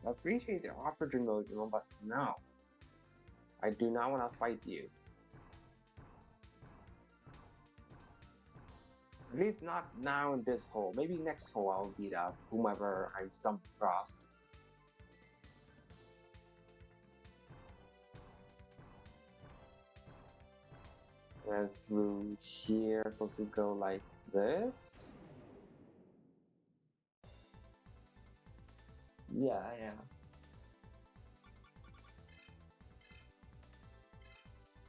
I appreciate the offer to Mojimo, but no. I do not want to fight you. At least not now in this hole. Maybe next hole I'll beat up whomever I stumble across. And through here, supposed to go like this. Yeah, yeah.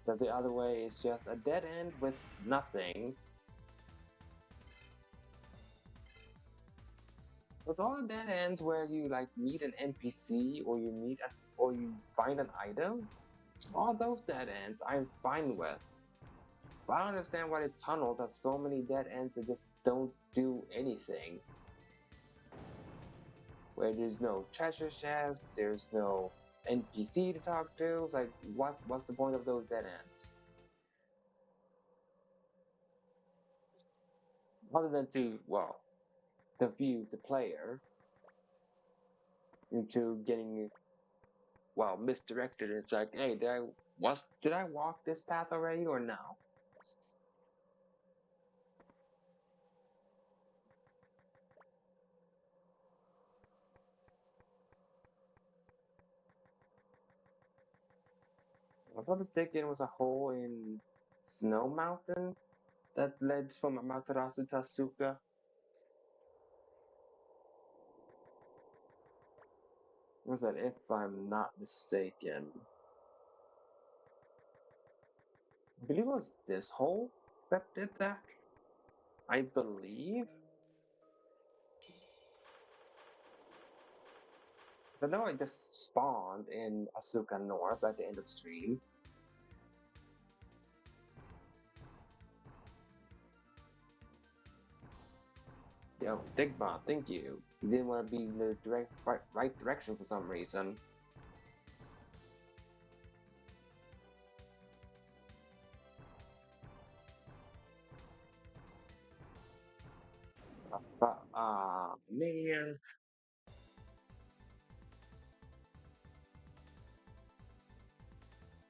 Because the other way is just a dead end with nothing. There's all the dead ends where you like meet an NPC or or you find an item. All those dead ends I'm fine with. But I don't understand why the tunnels have so many dead ends that just don't do anything. Where there's no treasure chest, there's no NPC to talk to. It's like, what's the point of those dead ends? Other than to, well, confuse the player into getting, well, misdirected. It's like, hey, did I walk this path already or no? If I'm mistaken, it was a hole in Snow Mountain that led from Amaterasu to Asuka. Was that, if I'm not mistaken? I believe it was this hole that did that. I believe. So now I just spawned in Asuka North at the end of stream. Yo, Digimon, thank you. You didn't want to be in the right direction for some reason. But, man.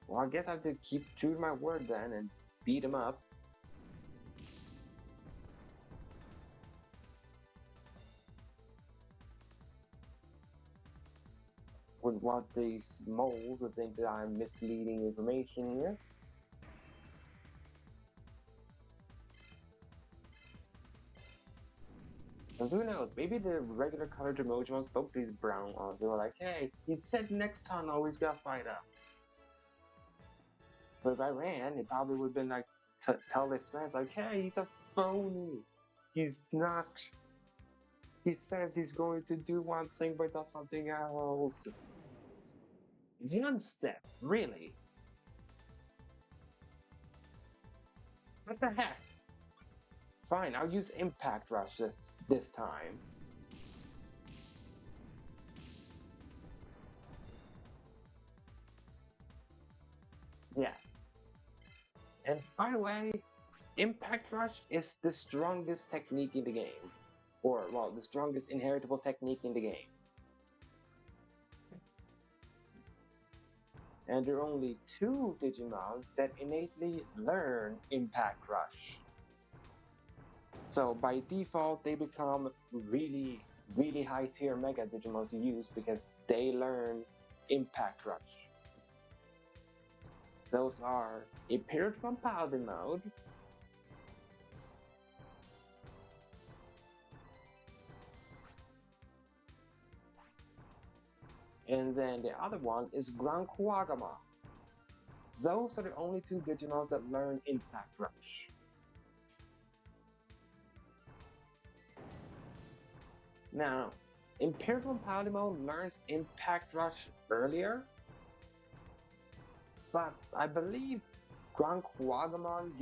Well, I guess I have to keep true to my word then and beat him up. Would want these moles to think that I'm misleading information here. Because who knows, maybe the regular colored emojis spoke these brown ones. They were like, hey, he said next tunnel we've got to fight up. So if I ran, it probably would have been like, tell this man, like, hey, he's a phony. He's not. He says he's going to do one thing, but does something else. One step, really? What the heck? Fine, I'll use Impact Rush this time. Yeah. And by the way, Impact Rush is the strongest technique in the game. Or, well, the strongest inheritable technique in the game. And there are only two Digimons that innately learn Impact Rush. So by default, they become really, really high tier Mega Digimons to use because they learn Impact Rush. Those are Imperial Paladin mode, and then the other one is Gran Kuwagama. Those are the only two Digimons that learn Impact Rush. Now, Imperial Paladin learns Impact Rush earlier, but I believe Gran Kuwagamon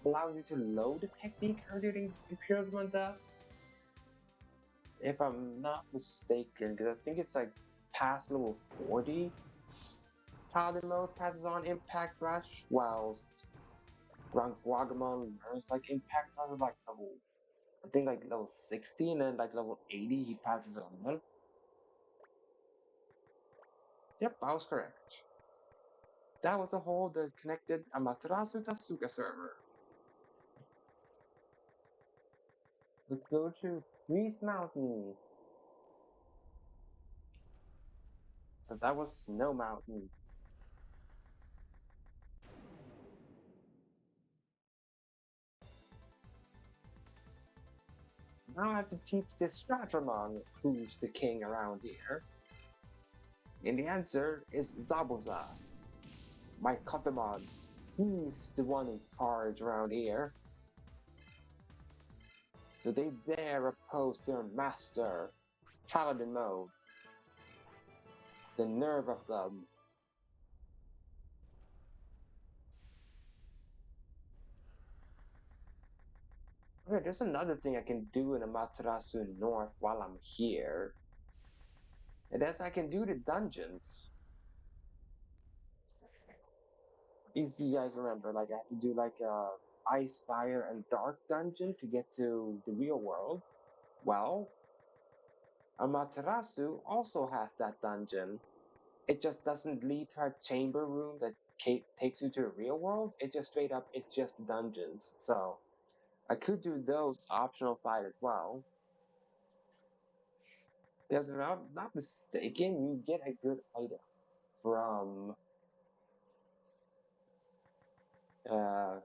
allows you to load the technique earlier than Imperial does. If I'm not mistaken, because I think it's like past level 40, Paladin mode passes on Impact Rush, whilst Gran Kuwagamon learns like Impact Rush at like level, I think like level 60, and then like level 80 he passes on. Yep, I was correct. That was a whole the connected Amaterasu Tasuka server. Let's go to Grease Mountain. Because that was Snow Mountain. Now I have to teach this Stratramon who's the king around here. And the answer is Zabuza, my Kotamon. He's the one in charge around here. So they dare oppose their master, Paladin mode. The nerve of them. Okay, there's another thing I can do in Amaterasu North while I'm here. And that's I can do the dungeons. If you guys remember, like I have to do like a ice, fire, and dark dungeon to get to the real world. Well, Amaterasu also has that dungeon. It just doesn't lead to a chamber room that takes you to the real world. It just straight up, it's just dungeons. So I could do those optional fight as well. Because if I'm not mistaken, you get a good item from uh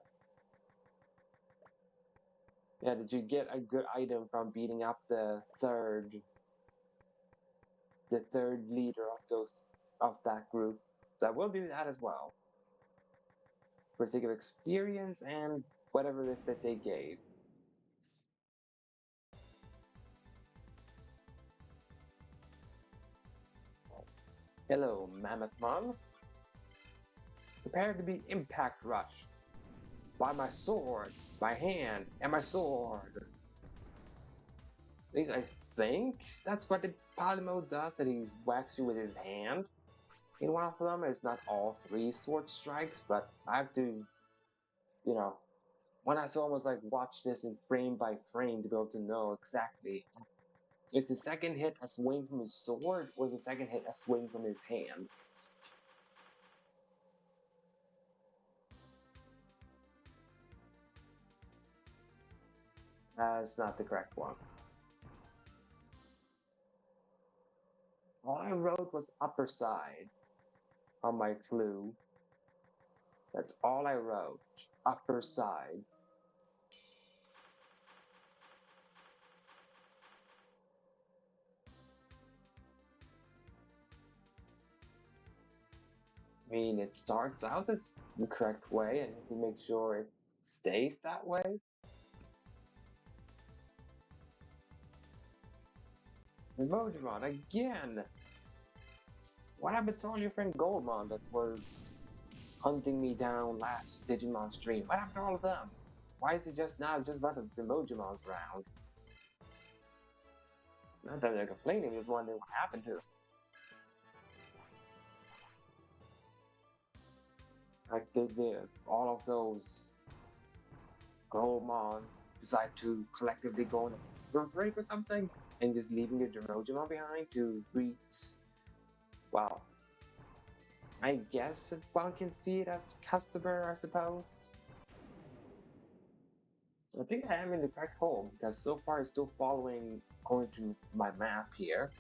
yeah, did you get a good item from beating up the third leader of that group? So I will do that as well. For sake of experience and whatever it is that they gave. Hello, Mammothmon. Prepare to be impact rushed by my sword, my hand, and my sword. At least I think that's what the Polymo does, that he whacks you with his hand. In one of them, it's not all three sword strikes, but I have to, you know, when I saw almost like watch this in frame by frame to be able to know exactly is the second hit a swing from his sword or is the second hit a swing from his hand. That's not the correct one. All I wrote was upper side on my clue. That's all I wrote. Upper side. I mean, it starts out as the correct way, and to make sure it stays that way. Emojimon again. What happened to all your friend Goldmon that were hunting me down last Digimon stream? What happened to all of them? Why is it just now just about the Emojimons around? Not that they're complaining, just wondering what happened to them. Like all of those Goldmon decide to collectively go on a bathroom break or something, and just leaving the Emojimon behind to greet. Well, I guess one can see it as customer, I suppose. I think I am in the correct hole because so far it's still following according to my map here.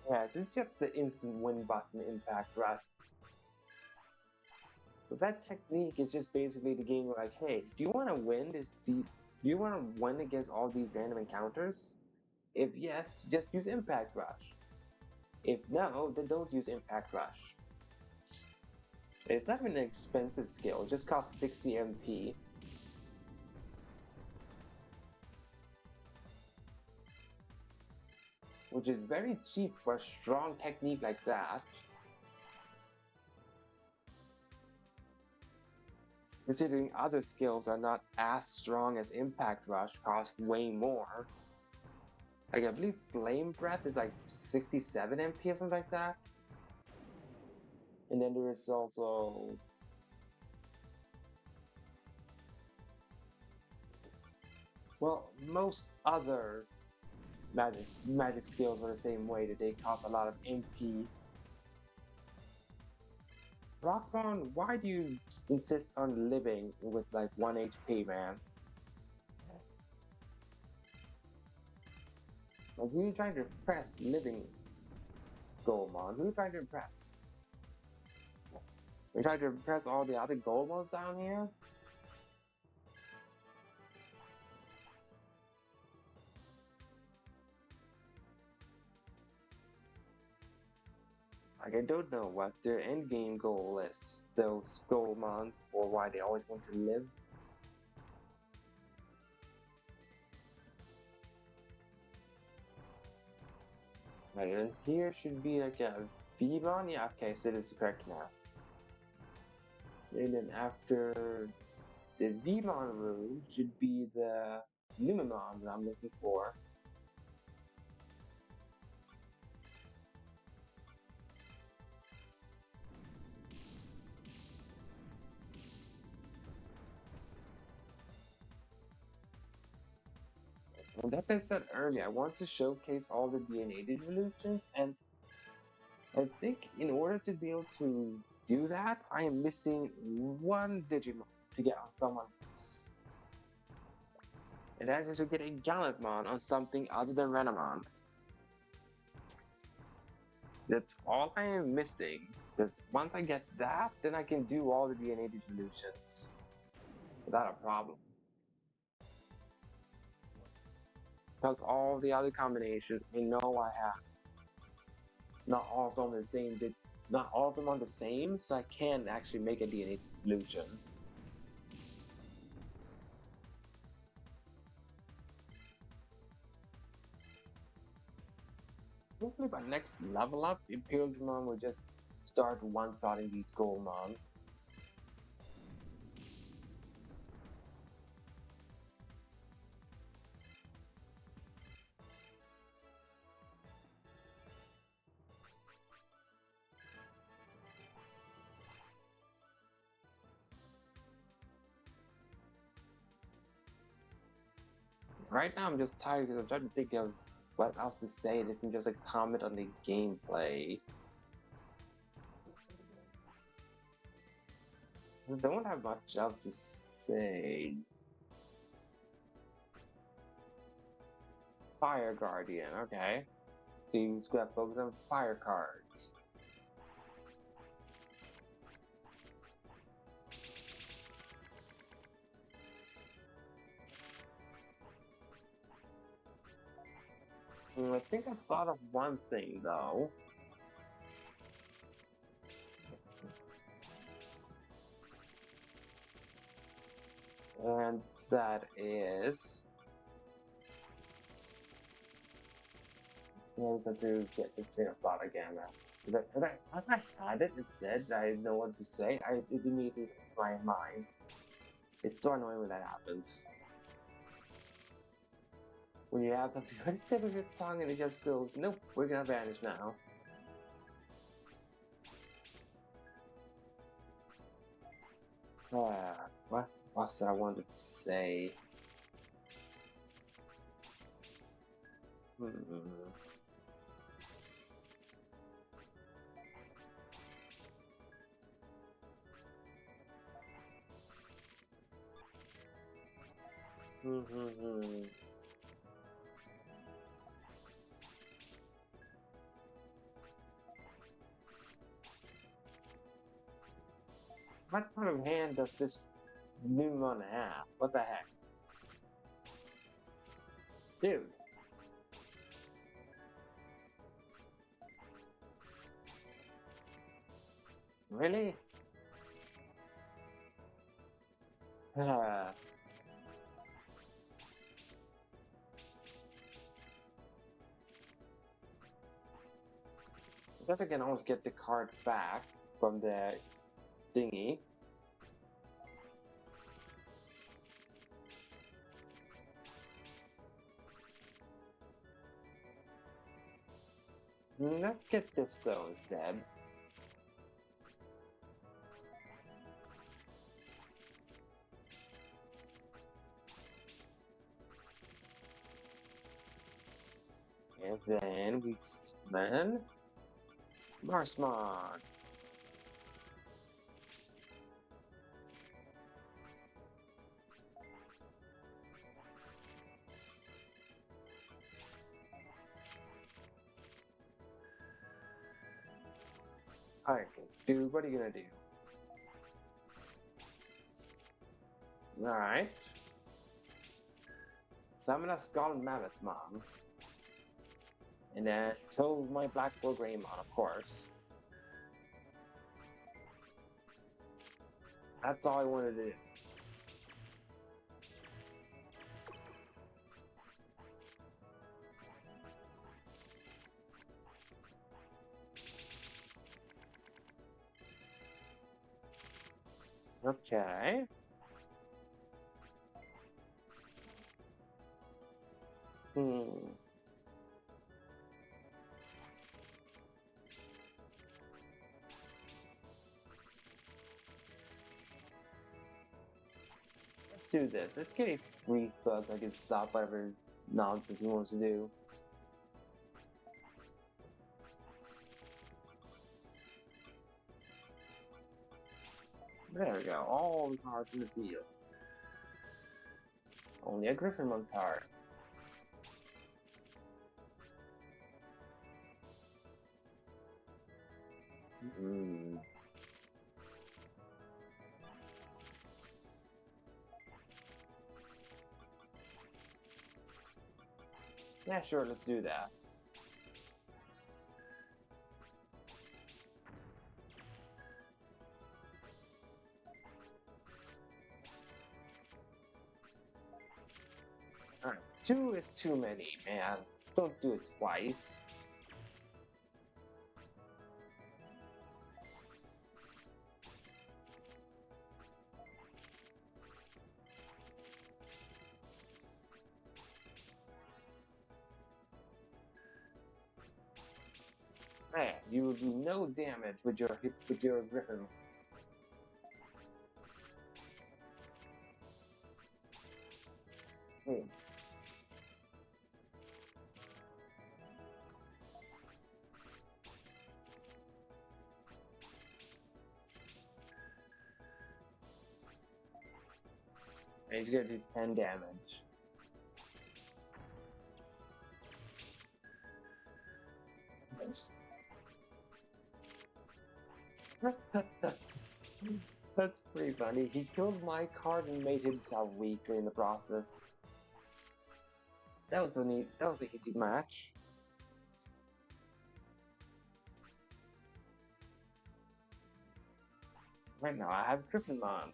Yeah, this is just the instant win button impact rush. But that technique is just basically the game like, hey, do you want to win do you want to win against all these random encounters? If yes, just use impact rush. If no, then don't use impact rush. It's not even an expensive skill, it just costs 60 MP. Which is very cheap for a strong technique like that. Considering other skills are not as strong as Impact Rush, cost way more. Like I believe Flame Breath is like 67 MP or something like that. And then there is also Well, most other magic skills are the same way that they cost a lot of MP. Rockbone, why do you insist on living with like 1 HP, man? Like, who are you trying to impress living Goldmon? Who are you trying to impress? You're trying to impress all the other Goldmons down here? Like, I don't know what their end game goal is, those Goldmons, or why they always want to live. Right, and here should be like a Vmon? Yeah, okay, so this is correct now. And then after the Vmon room should be the Numemon that I'm looking for. And as I said earlier, I want to showcase all the DNA evolutions, and I think in order to be able to do that, I am missing one Digimon to get on someone else. And that is to get a Gallantmon on something other than Renamon. That's all I am missing. Because once I get that, then I can do all the DNA evolutions without a problem. Because all the other combinations I know I have. Not all of them on the same, not all of them on the same, so I can actually make a DNA solution. Hopefully by next level up, Imperial Digimon will just start one-shotting these Goldmon. Right now I'm just tired because I'm trying to think of what else to say. This isn't just a comment on the gameplay. I don't have much else to say. Fire Guardian, okay. Teams got to focus on fire cards. I think I thought of one thing though. And that is... I just have to get the train of thought again. As I had it, it said that I know what to say. It immediately hit my mind. It's so annoying when that happens. When you have something very tip of your tongue and it just goes, nope, we're gonna vanish now. What was I wanted to say? Hmm. What kind of hand does this Numemon have? What the heck? Dude. Really? I guess I can always get the card back from the thingy. Let's get this though instead. And then we summon Marsmon. Alright, dude, what are you gonna do? Alright. Summon a Skull Mammoth Mom. And then kill my Black 4 Greymon, of course. That's all I wanted to do. Okay. Hmm. Let's do this. Let's get a free bug so I can stop whatever nonsense he wants to do. There we go. All the cards in the field. Only a Gryphonmon card. Hmm. Yeah, sure, let's do that. Alright, 2 is too many, man. Don't do it twice. Man, you will do no damage with your Griffin. Hmm. And he's gonna do 10 damage. That's pretty funny. He killed my card and made himself weaker in the process. That was an easy match. Right now I have Gryphonmon.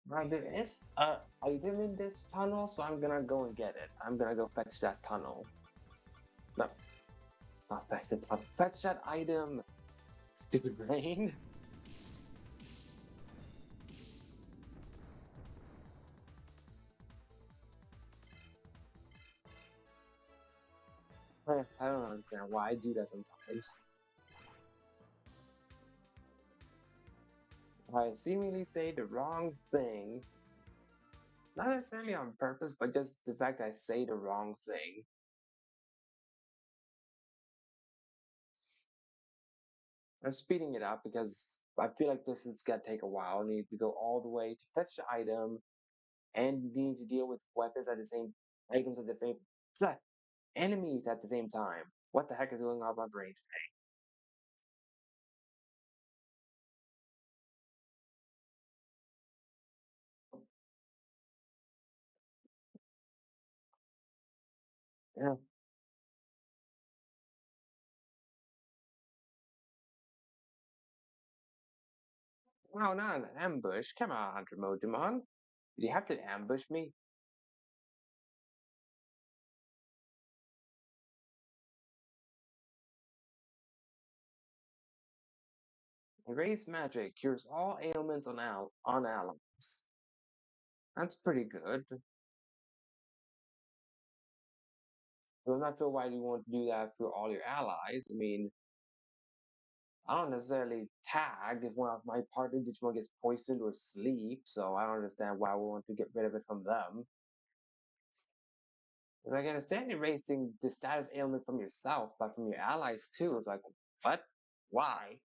Right, there is a item in this tunnel, so I'm gonna go and get it. I'm gonna go fetch that tunnel. No, not fetch the tunnel. Fetch that item! Stupid brain. I don't understand why I do that sometimes. I seemingly say the wrong thing. Not necessarily on purpose, but just the fact I say the wrong thing. I'm speeding it up because I feel like this is gonna take a while. I need to go all the way to fetch the item and need to deal with weapons at the same items at the same enemies at the same time. What the heck is going on with my brain? Yeah. Wow, not an ambush. Come on, Numemon. Did you have to ambush me? Erase magic cures all ailments on allies. That's pretty good. So I'm not sure why you want to do that for all your allies. I mean, I don't necessarily tag if one of my partner Digimon gets poisoned or sleep, so I don't understand why we want to get rid of it from them. Like, I understand erasing the status ailment from yourself, but from your allies too. It's like, what? Why?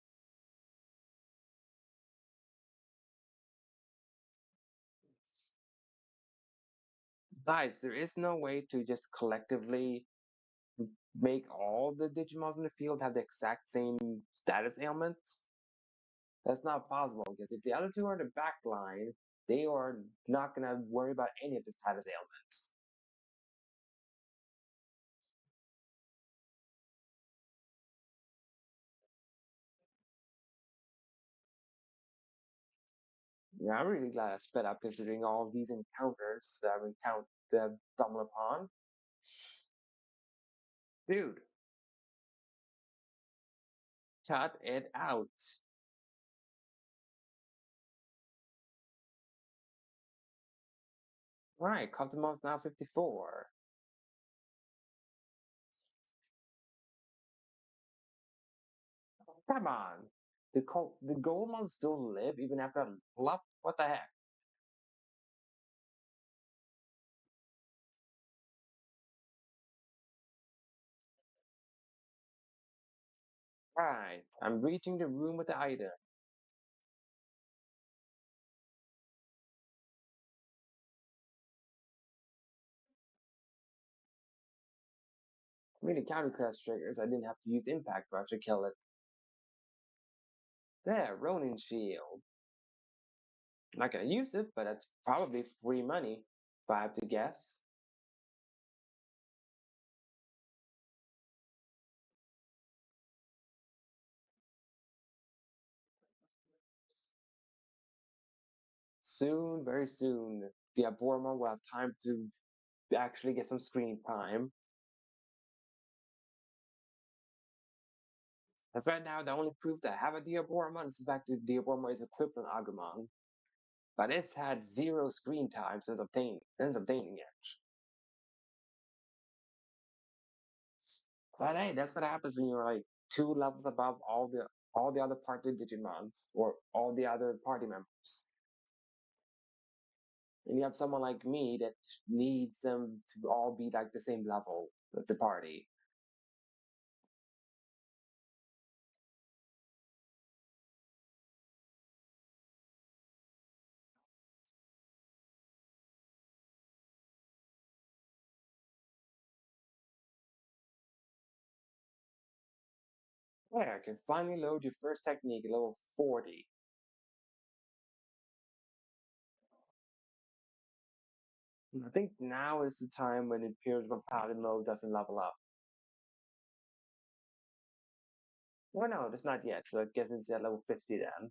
Besides, there is no way to just collectively make all the Digimons in the field have the exact same status ailments. That's not possible because if the other two are in the back line, they are not going to worry about any of the status ailments. Yeah, I'm really glad I sped up considering all these encounters that I've stumbled upon. Dude, cut it out. Alright, Coptimon's now 54. Come on. The Goemons still live even after a level up? What the heck? Right, I'm reaching the room with the item. I mean, the counter crash triggers, I didn't have to use Impact Rush to kill it. There, Ronin Shield. I'm not gonna use it, but that's probably free money, if I have to guess. Soon, very soon, the Abormon will have time to actually get some screen time. As right now, the only proof that I have a Diaboromon is the fact that Diaboromon is equipped with Agumon. But it's had zero screen time since obtaining it. But hey, that's what happens when you're like 2 levels above all the other party Digimons or all the other party members. And you have someone like me that needs them to all be like the same level of the party. Yeah, I can finally load your first technique at level 40. And I think now is the time when Imperial Paladin mode doesn't level up. Well, no, it's not yet, so I guess it's at level 50 then.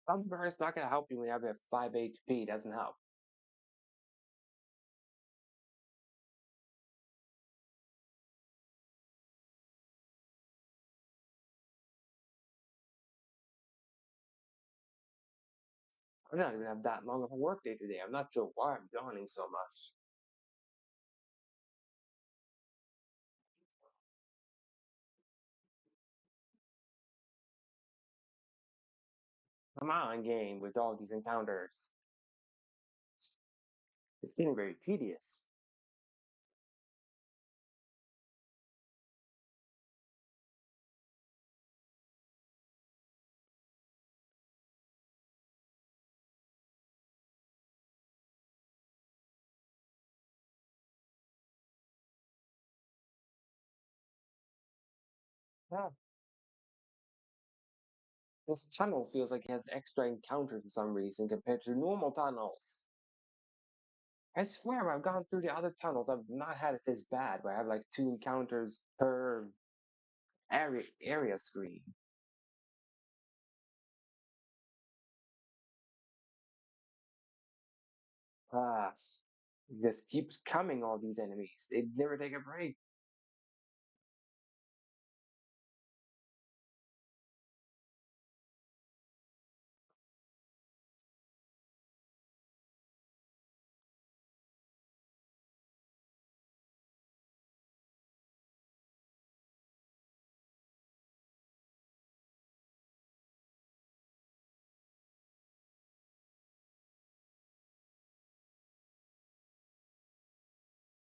Sunburn's not gonna help you when you have a 5 HP, doesn't help. I don't even have that long of a work day today. I'm not sure why I'm yawning so much. Come on, game, with all these encounters. It's getting very tedious. Yeah. This tunnel feels like it has extra encounters for some reason compared to normal tunnels. I swear, I've gone through the other tunnels. I've not had it this bad, where I have like 2 encounters per area screen. Ah, it just keeps coming, all these enemies. They never take a break.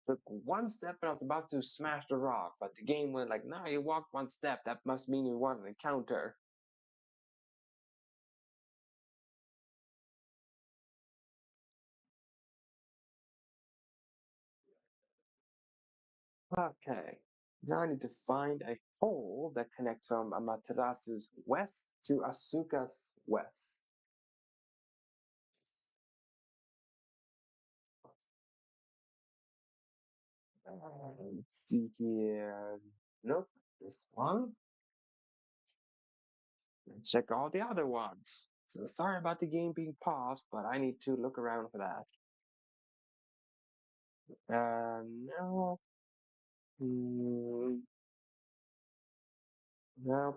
Took one step and I was about to smash the rock, but the game went like, "No, you walked one step. That must mean you won an encounter." Okay. Now I need to find a hole that connects from Amaterasu's west to Asuka's west. Let's see here. Nope, this one. And check all the other ones. So sorry about the game being paused, but I need to look around for that. No. Mm, no.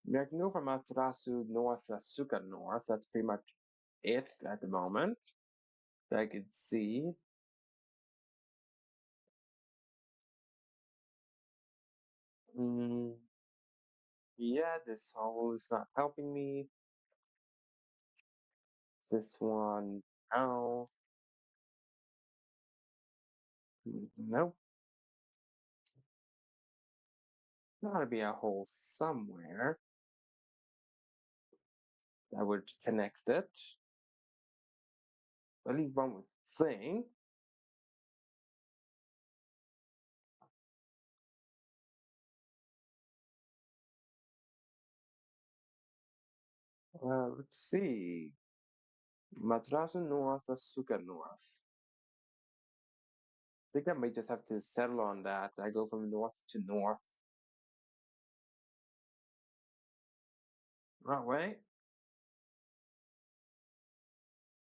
Yeah, I can go from Amaterasu north to Asuka north. That's pretty much it at the moment. I could see. Mm, yeah, this hole is not helping me. This one, oh, nope. Gotta be a hole somewhere that would connect it. At least one would think. Let's see. Madrasu North, Asuka North. I think I may just have to settle on that. I go from north to north. Oh, wait.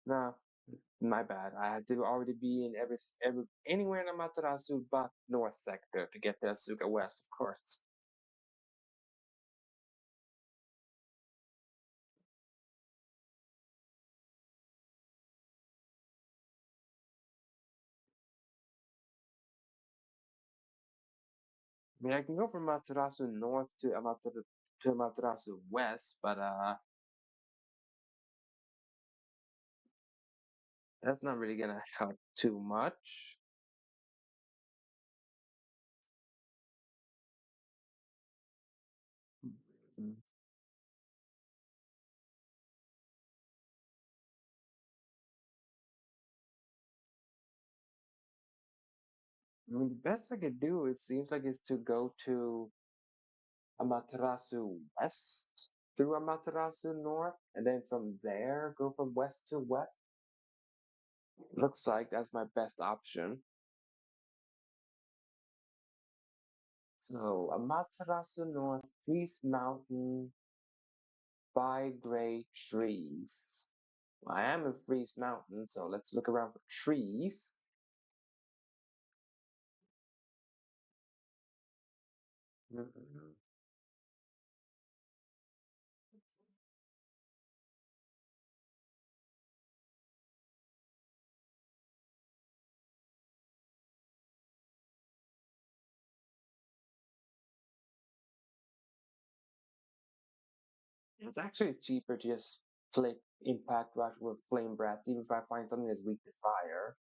No, my bad. I had to already be in anywhere in Amaterasu but north sector to get to Asuka West, of course. I mean, I can go from Amaterasu North to Amaterasu West, but that's not really gonna help too much. Mm, I mean, the best I could do, it seems like, is to go to Amaterasu West through Amaterasu North, and then from there go from west to west. Looks like that's my best option. So Amaterasu North, Freeze Mountain, by great trees. Well, I am in Freeze Mountain, so let's look around for trees. Mm, it's actually cheaper to just flip Impact Rush with Flame Breath, even if I find something that's weak to fire.